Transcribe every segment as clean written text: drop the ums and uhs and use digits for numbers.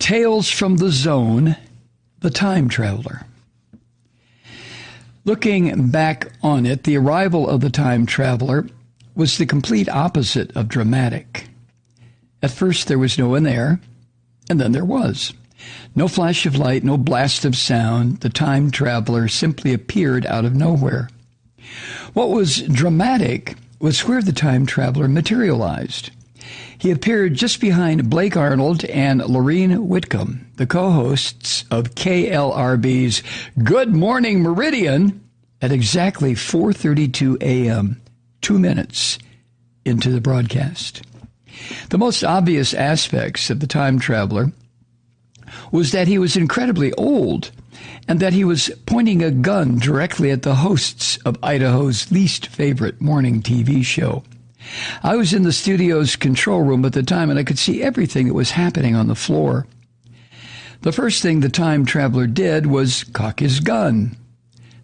Tales from the Zone, The Time Traveler. Looking back on it, the arrival of the time traveler was the complete opposite of dramatic. At first, there was no one there, and then there was. No flash of light, no blast of sound. The time traveler simply appeared out of nowhere. What was dramatic was where the time traveler materialized. He appeared just behind Blake Arnold and Lorene Whitcomb, the co-hosts of KLRB's Good Morning Meridian, at exactly 4:32 a.m., 2 minutes into the broadcast. The most obvious aspects of the time traveler was that he was incredibly old and that he was pointing a gun directly at the hosts of Idaho's least favorite morning TV show. I was in the studio's control room at the time, and I could see everything that was happening on the floor. The first thing the time traveler did was cock his gun.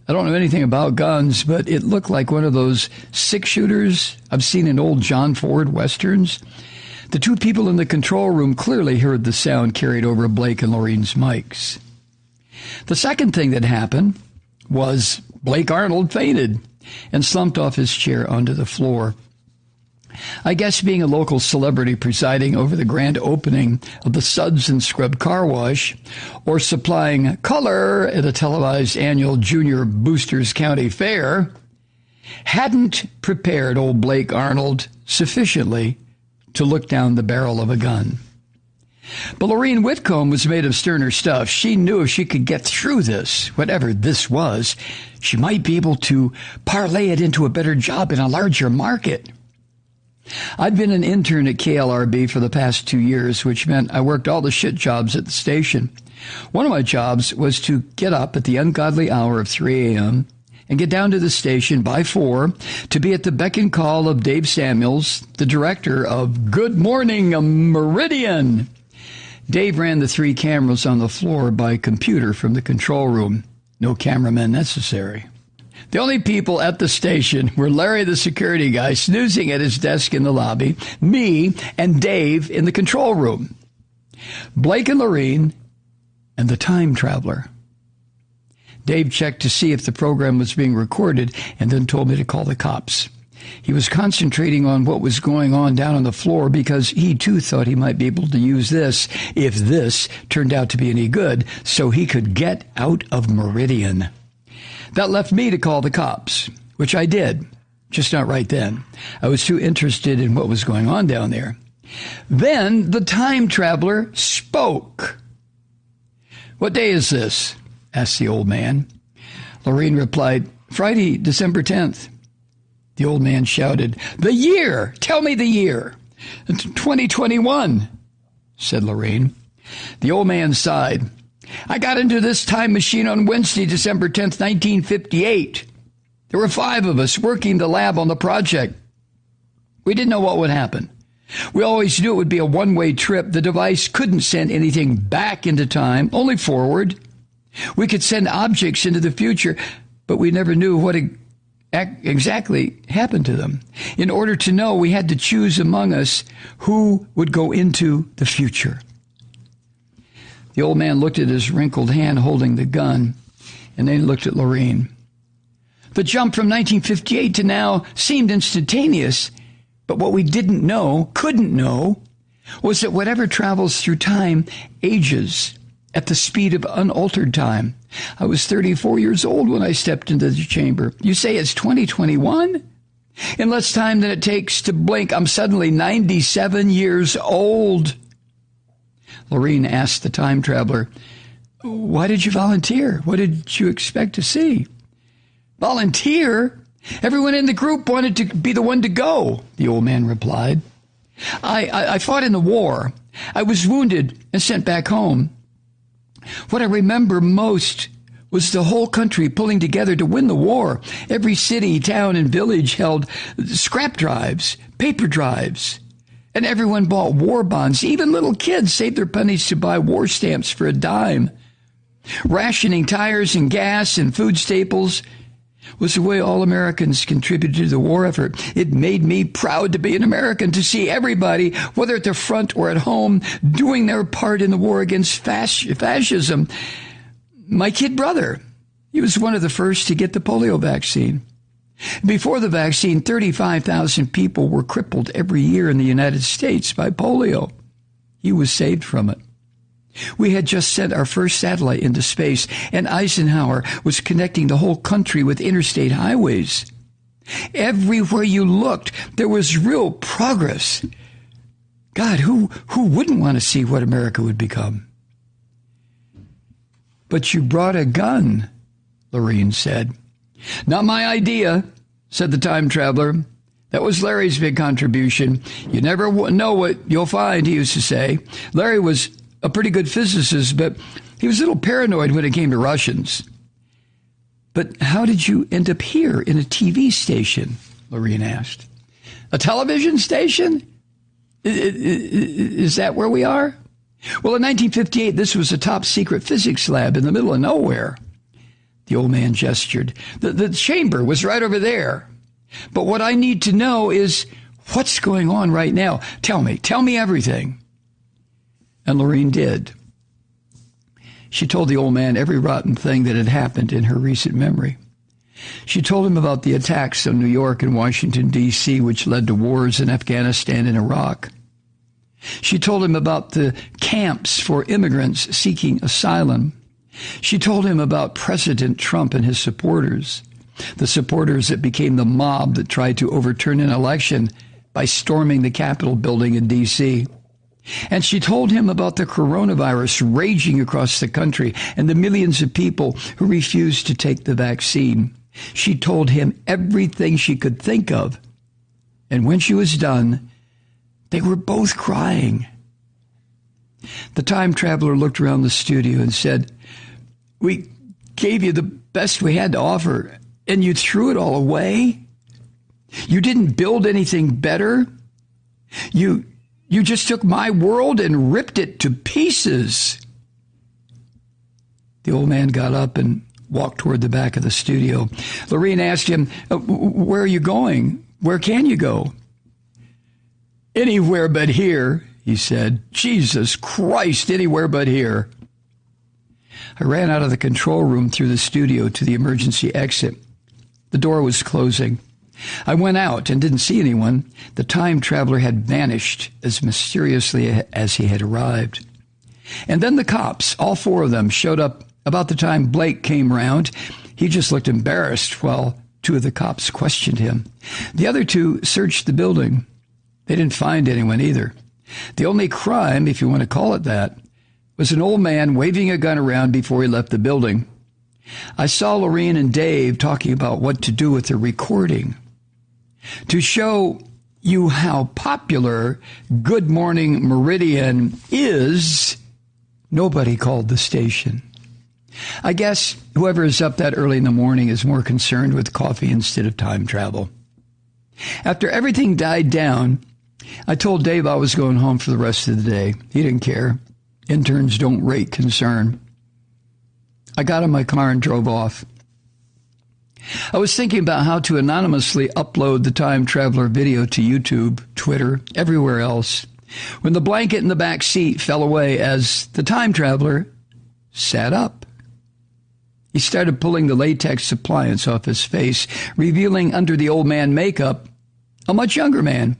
I don't know anything about guns, but it looked like one of those six-shooters I've seen in old John Ford westerns. The two people in the control room clearly heard the sound carried over Blake and Lorene's mics. The second thing that happened was Blake Arnold fainted and slumped off his chair onto the floor. I guess being a local celebrity presiding over the grand opening of the Suds and Scrub Car Wash, or supplying color at a televised annual Junior Boosters County Fair, hadn't prepared old Blake Arnold sufficiently to look down the barrel of a gun. But Lorene Whitcomb was made of sterner stuff. She knew if she could get through this, whatever this was, she might be able to parlay it into a better job in a larger market. I'd been an intern at KLRB for the past 2 years, which meant I worked all the shit jobs at the station. One of my jobs was to get up at the ungodly hour of 3 a.m. and get down to the station by 4 to be at the beck and call of Dave Samuels, the director of Good Morning Meridian. Dave ran the 3 cameras on the floor by computer from the control room. No cameramen necessary. The only people at the station were Larry, the security guy, snoozing at his desk in the lobby, me, and Dave in the control room. Blake and Lorene, and the time traveler. Dave checked to see if the program was being recorded and then told me to call the cops. He was concentrating on what was going on down on the floor because he too thought he might be able to use this, if this turned out to be any good, so he could get out of Meridian. That left me to call the cops, which I did, just not right then. I was too interested in what was going on down there. Then the time traveler spoke. "What day is this?" asked the old man. Lorene replied, "Friday, December 10th. The old man shouted, "The year! Tell me the year!" "2021, said Lorene. The old man sighed. "I got into this time machine on Wednesday, December 10th, 1958. There were 5 of us working the lab on the project. We didn't know what would happen. We always knew it would be a one-way trip. The device couldn't send anything back into time, only forward. We could send objects into the future, but we never knew what exactly happened to them. In order to know, we had to choose among us who would go into the future." The old man looked at his wrinkled hand holding the gun, and then he looked at Lorene. "The jump from 1958 to now seemed instantaneous, but what we couldn't know, was that whatever travels through time ages at the speed of unaltered time. I was 34 years old when I stepped into the chamber. You say it's 2021? In less time than it takes to blink, I'm suddenly 97 years old." Lorene asked the time traveler, "Why did you volunteer? What did you expect to see?" "Volunteer? Everyone in the group wanted to be the one to go," the old man replied. I fought in the war. I was wounded and sent back home. What I remember most was the whole country pulling together to win the war. Every city, town, and village held scrap drives, paper drives, and everyone bought war bonds. Even little kids saved their pennies to buy war stamps for a dime. Rationing tires and gas and food staples was the way all Americans contributed to the war effort. It made me proud to be an American, to see everybody, whether at the front or at home, doing their part in the war against fascism. My kid brother, he was one of the first to get the polio vaccine. Before the vaccine, 35,000 people were crippled every year in the United States by polio. He was saved from it. We had just sent our first satellite into space, and Eisenhower was connecting the whole country with interstate highways. Everywhere you looked, there was real progress. God, who wouldn't want to see what America would become? But you brought a gun, Lorene said. Not my idea, said the time traveler. That was Larry's big contribution. You never know what you'll find, he used to say. Larry was a pretty good physicist, but he was a little paranoid when it came to Russians. But how did you end up here in a TV station? Lorene asked. A television station? Is that where we are? Well, in 1958, this was a top secret physics lab in the middle of nowhere. The old man gestured. The chamber was right over there. But what I need to know is what's going on right now. Tell me everything. And Lorene did. She told the old man every rotten thing that had happened in her recent memory. She told him about the attacks on New York and Washington, D.C., which led to wars in Afghanistan and Iraq. She told him about the camps for immigrants seeking asylum. She told him about President Trump and his supporters, the supporters that became the mob that tried to overturn an election by storming the Capitol building in D.C. And she told him about the coronavirus raging across the country and the millions of people who refused to take the vaccine. She told him everything she could think of. And when she was done, they were both crying. The time traveler looked around the studio and said, "We gave you the best we had to offer, and you threw it all away? You didn't build anything better? You just took my world and ripped it to pieces." The old man got up and walked toward the back of the studio. Lorene asked him, "Where are you going? Where can you go?" "Anywhere but here," he said. "Jesus Christ, anywhere but here." I ran out of the control room through the studio to the emergency exit. The door was closing. I went out and didn't see anyone. The time traveler had vanished as mysteriously as he had arrived. And then the cops, all four of them, showed up about the time Blake came round. He just looked embarrassed while two of the cops questioned him. The other two searched the building. They didn't find anyone either. The only crime, if you want to call it that, was an old man waving a gun around before he left the building. I saw Lorene and Dave talking about what to do with the recording. To show you how popular Good Morning Meridian is, nobody called the station. I guess whoever is up that early in the morning is more concerned with coffee instead of time travel. After everything died down, I told Dave I was going home for the rest of the day. He didn't care. Interns don't rate concern. I got in my car and drove off. I was thinking about how to anonymously upload the time traveler video to YouTube, Twitter, everywhere else, when the blanket in the back seat fell away as the time traveler sat up. He started pulling the latex appliance off his face, revealing under the old man makeup a much younger man,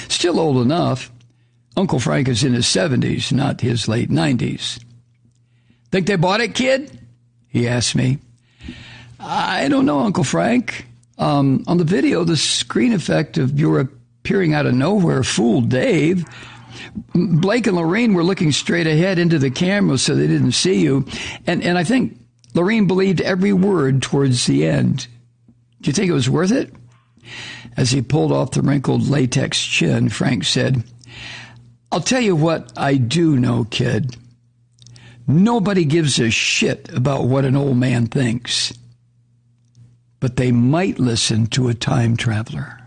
still old enough. Uncle Frank is in his 70s, not his late 90s. "Think they bought it, kid?" he asked me. "I don't know, Uncle Frank. On the video, the screen effect of your appearing out of nowhere fooled Dave. Blake and Lorene were looking straight ahead into the camera so they didn't see you. And I think Lorene believed every word towards the end. Do you think it was worth it?" As he pulled off the wrinkled latex chin, Frank said, "I'll tell you what I do know, kid. Nobody gives a shit about what an old man thinks. But they might listen to a time traveler."